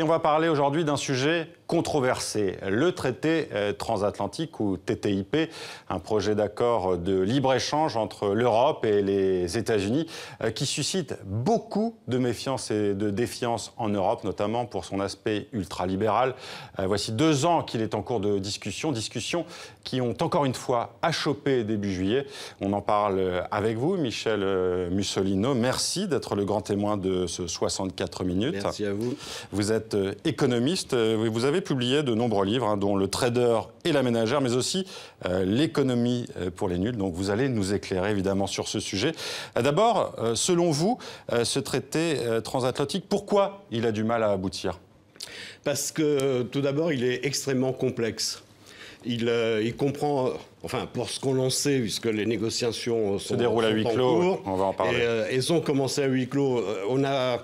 Et on va parler aujourd'hui d'un sujet controversé, le traité transatlantique ou TTIP, un projet d'accord de libre-échange entre l'Europe et les États-Unis qui suscite beaucoup de méfiance et de défiance en Europe, notamment pour son aspect ultralibéral. Voici 2 ans qu'il est en cours de discussion qui ont encore une fois achoppé début juillet. On en parle avec vous, Michel Mussolino. Merci d'être le grand témoin de ce 64 minutes. Merci à vous. Vous êtes économiste, vous avez publié de nombreux livres, dont Le Trader et la ménagère, mais aussi L'économie pour les nuls. Donc vous allez nous éclairer évidemment sur ce sujet. D'abord, selon vous, ce traité transatlantique, pourquoi il a du mal à aboutir ? Parce que tout d'abord, il est extrêmement complexe. Il comprend, enfin pour ce qu'on en sait, puisque les négociations se déroulent à huis clos, on va en parler. Et elles ont commencé à huis clos. On a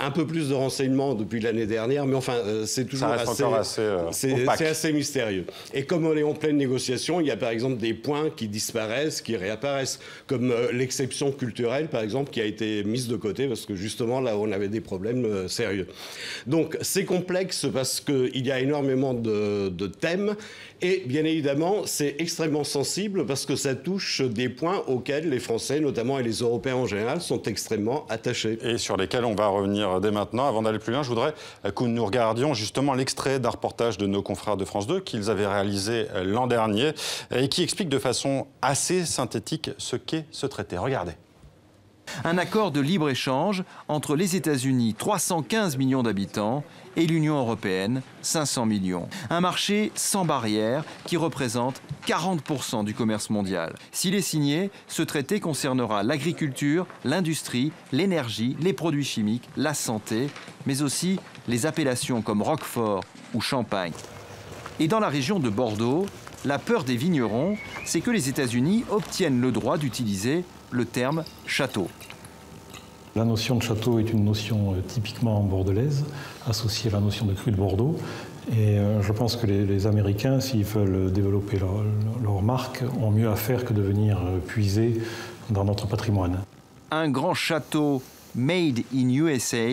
un peu plus de renseignements depuis l'année dernière, mais enfin, c'est toujours assez mystérieux. Et comme on est en pleine négociation, il y a par exemple des points qui disparaissent, qui réapparaissent, comme l'exception culturelle, par exemple, qui a été mise de côté, parce que justement, là, on avait des problèmes sérieux. Donc, c'est complexe parce qu'il y a énormément de thèmes, et bien évidemment, c'est extrêmement sensible parce que ça touche des points auxquels les Français, notamment, et les Européens en général, sont extrêmement attachés. Et sur lesquels on va revenir dès maintenant. Avant d'aller plus loin, je voudrais que nous regardions justement l'extrait d'un reportage de nos confrères de France 2 qu'ils avaient réalisé l'an dernier et qui explique de façon assez synthétique ce qu'est ce traité. Regardez. Un accord de libre-échange entre les États-Unis, 315 millions d'habitants, et l'Union européenne, 500 millions. Un marché sans barrières qui représente 40% du commerce mondial. S'il est signé, ce traité concernera l'agriculture, l'industrie, l'énergie, les produits chimiques, la santé, mais aussi les appellations comme Roquefort ou Champagne. Et dans la région de Bordeaux, la peur des vignerons, c'est que les États-Unis obtiennent le droit d'utiliser le terme château. La notion de château est une notion typiquement bordelaise, associée à la notion de cru de Bordeaux. Et je pense que les Américains, s'ils veulent développer leur marque, ont mieux à faire que de venir puiser dans notre patrimoine. Un grand château made in USA,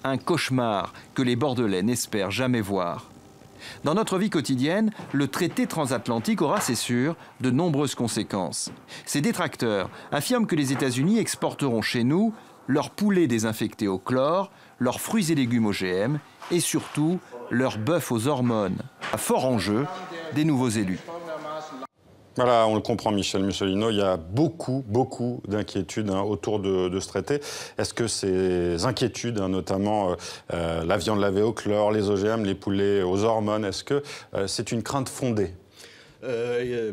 un cauchemar que les Bordelais n'espèrent jamais voir. Dans notre vie quotidienne, le traité transatlantique aura, c'est sûr, de nombreuses conséquences. Ces détracteurs affirment que les États-Unis exporteront chez nous leurs poulets désinfectés au chlore, leurs fruits et légumes OGM et surtout leurs bœufs aux hormones. À fort enjeu, des nouveaux élus. Voilà, on le comprend, Michel Mussolino, il y a beaucoup d'inquiétudes autour de ce traité. Est-ce que ces inquiétudes, notamment la viande lavée au chlore, les OGM, les poulets aux hormones, est-ce que c'est une crainte fondée ?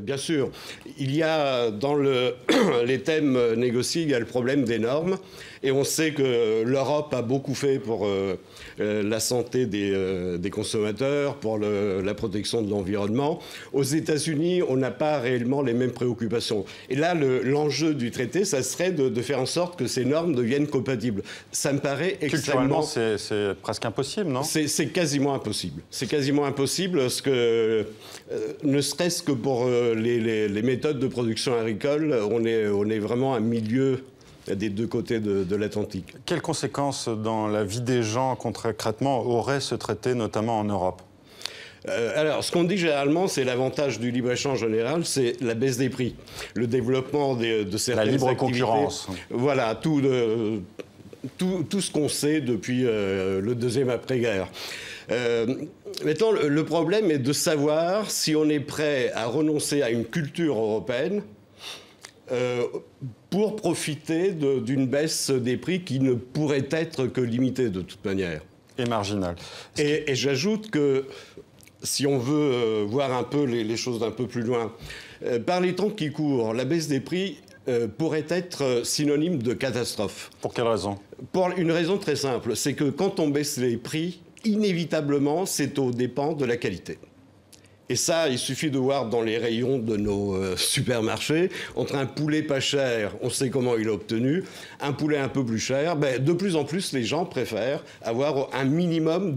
Bien sûr. Il y a dans les thèmes négociés, il y a le problème des normes. Et on sait que l'Europe a beaucoup fait pour la santé des consommateurs, pour la protection de l'environnement. Aux États-Unis, on n'a pas réellement les mêmes préoccupations. Et là, l'enjeu du traité, ça serait de faire en sorte que ces normes deviennent compatibles. Ça me paraît extrêmement... Culturellement, c'est presque impossible, non ? C'est quasiment impossible. C'est quasiment impossible parce que, ne serait-ce que pour les méthodes de production agricole, on est vraiment un milieu des deux côtés de l'Atlantique. Quelles conséquences dans la vie des gens concrètement aurait ce traité, notamment en Europe ? Alors, ce qu'on dit généralement, c'est l'avantage du libre-échange général, c'est la baisse des prix, le développement de certaines activités. La libre activités. Concurrence. Voilà, tout ce qu'on sait depuis le deuxième après-guerre. Maintenant, le problème est de savoir si on est prêt à renoncer à une culture européenne pour profiter d'une baisse des prix qui ne pourrait être que limitée de toute manière. Et marginale. Et j'ajoute que si on veut voir un peu les choses d'un peu plus loin, par les temps qui courent, la baisse des prix pourrait être synonyme de catastrophe. Pour quelle raison ? Pour une raison très simple, c'est que quand on baisse les prix, inévitablement, c'est aux dépens de la qualité. Et ça, il suffit de voir dans les rayons de nos supermarchés, entre un poulet pas cher, on sait comment il est obtenu, un poulet un peu plus cher, de plus en plus, les gens préfèrent avoir un minimum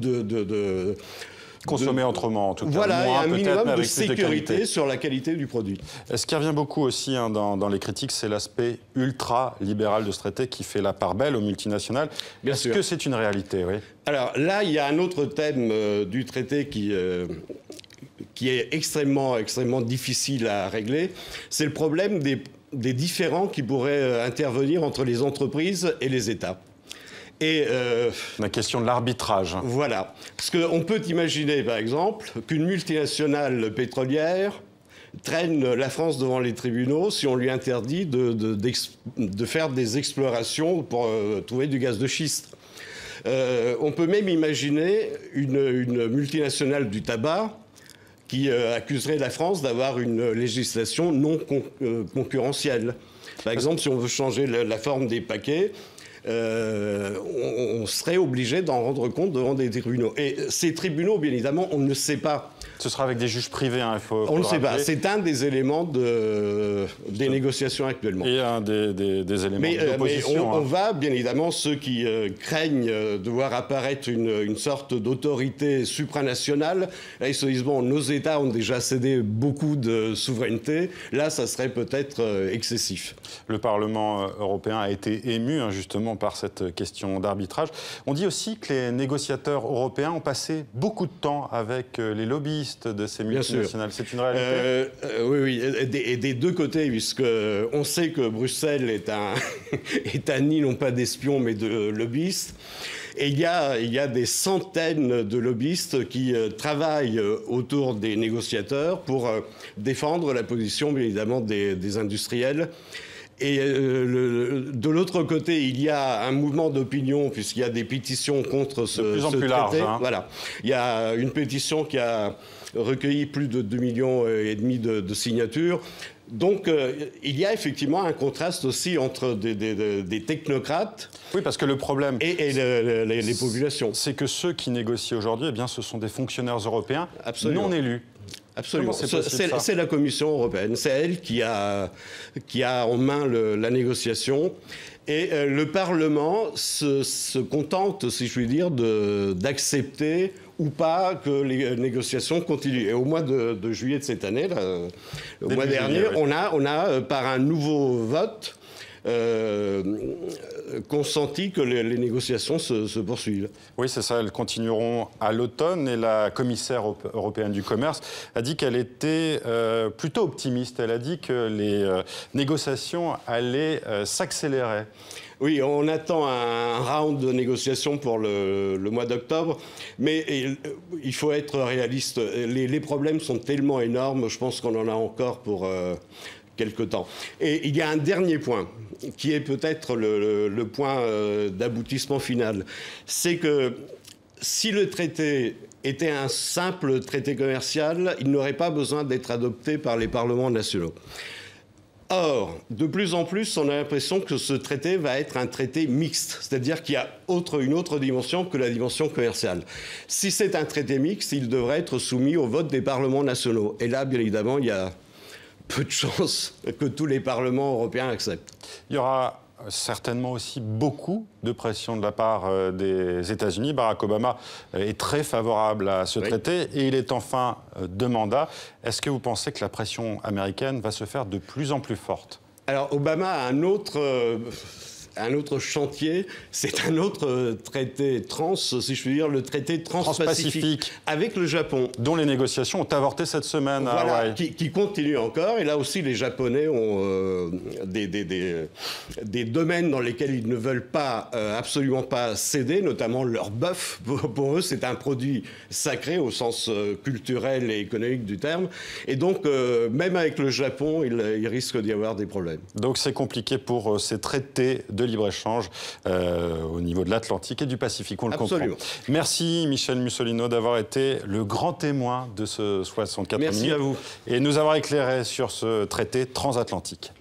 Consommer autrement, en tout cas. Voilà, moins, et un minimum de sécurité sur la qualité du produit. Ce qui revient beaucoup aussi dans les critiques, c'est l'aspect ultra-libéral de ce traité qui fait la part belle aux multinationales. Est-ce que c'est une réalité, oui? Alors là, il y a un autre thème du traité qui est extrêmement difficile à régler. C'est le problème des différends qui pourraient intervenir entre les entreprises et les États. Et la question de l'arbitrage. Voilà. Parce qu'on peut imaginer, par exemple, qu'une multinationale pétrolière traîne la France devant les tribunaux si on lui interdit de faire des explorations pour trouver du gaz de schiste. On peut même imaginer une multinationale du tabac qui accuserait la France d'avoir une législation non concurrentielle. Par exemple, si on veut changer la forme des paquets, on serait obligé d'en rendre compte devant des tribunaux. Et ces tribunaux, bien évidemment, on ne sait pas. Ce sera avec des juges privés, hein, on ne sait pas. C'est un des éléments des négociations actuellement. Et un des éléments d'opposition. Mais on va, bien évidemment, ceux qui craignent de voir apparaître une sorte d'autorité supranationale, là, ils se disent, bon, nos États ont déjà cédé beaucoup de souveraineté, là, ça serait peut-être excessif. Le Parlement européen a été ému, hein, justement, par cette question d'arbitrage. On dit aussi que les négociateurs européens ont passé beaucoup de temps avec les lobbyistes de ces multinationales. C'est une réalité? Oui, et des deux côtés, puisqu'on sait que Bruxelles est un nid non pas d'espions, mais de lobbyistes. Et il y a des centaines de lobbyistes qui travaillent autour des négociateurs pour défendre la position, bien évidemment, des industriels. Et de l'autre côté, il y a un mouvement d'opinion, puisqu'il y a des pétitions contre ce traité. De plus en plus large. Hein. Voilà. Il y a une pétition qui a recueilli plus de 2,5 millions de signatures. Donc, il y a effectivement un contraste aussi entre des technocrates. Oui, parce que le problème et les populations. C'est que ceux qui négocient aujourd'hui, eh bien, ce sont des fonctionnaires européens non élus. Absolument. C'est la Commission européenne. C'est elle qui a en main la négociation. Et le Parlement se contente, si je puis dire, d'accepter ou pas que les négociations continuent. Et au mois de juillet de cette année, le mois dernier, on a par un nouveau vote consenti que les négociations se poursuivent. Oui, c'est ça. Elles continueront à l'automne. Et la commissaire européenne du commerce a dit qu'elle était plutôt optimiste. Elle a dit que les négociations allaient s'accélérer. Oui, on attend un round de négociations pour le mois d'octobre, mais il faut être réaliste. Les problèmes sont tellement énormes, je pense qu'on en a encore pour quelque temps. Et il y a un dernier point, qui est peut-être le point d'aboutissement final. C'est que si le traité était un simple traité commercial, il n'aurait pas besoin d'être adopté par les parlements nationaux. Or, de plus en plus, on a l'impression que ce traité va être un traité mixte, c'est-à-dire qu'il y a une autre dimension que la dimension commerciale. Si c'est un traité mixte, il devrait être soumis au vote des parlements nationaux. Et là, bien évidemment, il y a peu de chances que tous les parlements européens acceptent. Il y aura certainement aussi beaucoup de pression de la part des États-Unis. Barack Obama est très favorable à ce traité et il est en fin de mandat. Est-ce que vous pensez que la pression américaine va se faire de plus en plus forte? Alors, Obama a un autre chantier, c'est un autre traité si je puis dire, le traité transpacifique avec le Japon. Dont les négociations ont avorté cette semaine à Hawaï. Qui continue encore. Et là aussi, les Japonais ont des domaines dans lesquels ils ne veulent absolument pas céder, notamment leur bœuf. Pour eux, c'est un produit sacré au sens culturel et économique du terme. Et donc, même avec le Japon, il risque d'y avoir des problèmes. Donc c'est compliqué pour ces traités de libre-échange au niveau de l'Atlantique et du Pacifique, on le comprend. Merci Michel Mussolino d'avoir été le grand témoin de ce 64 minutes. Merci à vous. Et nous avoir éclairé sur ce traité transatlantique.